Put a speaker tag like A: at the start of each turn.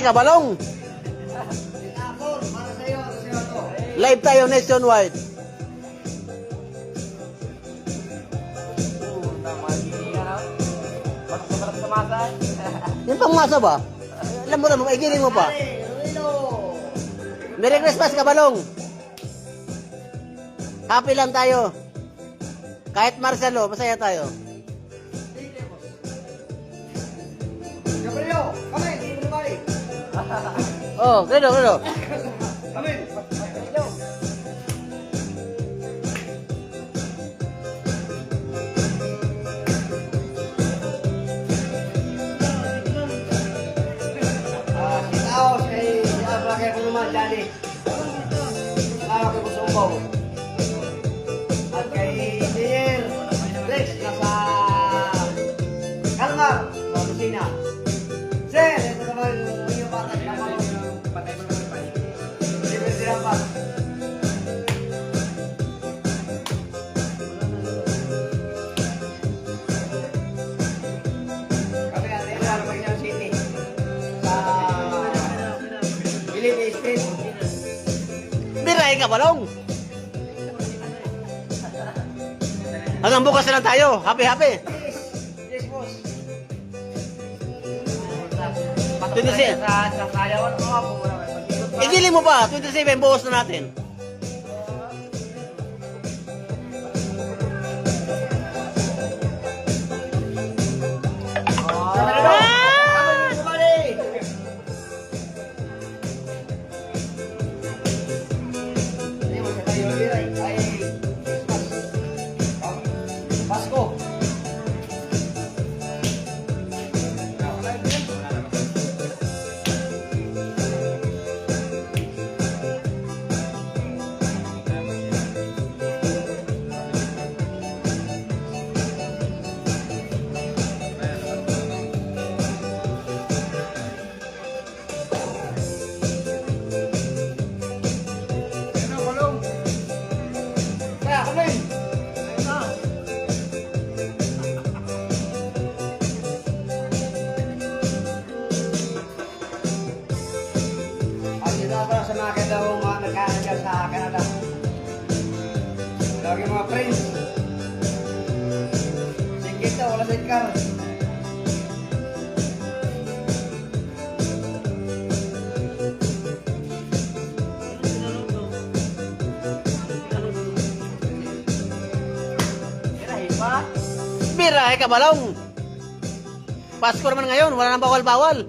A: Birahe ka, balong. Live tayo nationwide. Yung pangmasa ba? Alam mo naman, igiling mo pa. Merry Christmas ka, balong. Happy lang tayo. Kahit Marcelo, masaya tayo.
B: Gabriel, kami, hindi mo balik.
A: Oh, kredo.
B: Kami. Sitaos kay Abra kay Puluman Dani. Salamat kay Busumbaw. At kay Engineer Rex nasa Kalmar, sa Lucina. Sir, ito naman yung bata ni Kamalo. Patay mo naman pa. Libre silang pa. Kami ang nila ng Pagnyang City. Sa Philippe Street.
A: Birahe ka, balong. Hanggang bukas na lang tayo. Happy.
B: Yes, boss.
A: 27.
B: Sa sayawan ko ako.
A: Igiling mo pa. 27, bukas na natin.
B: Pasko. Kaya, kami. At dito ako sa mga kadawang mga nagkaanan dyan sa Canada. Lagi mga friends. Singkita, wala sa ikar.
A: Birahe ka, balong. Pasko naman ngayon. Wala nang bawal-bawal.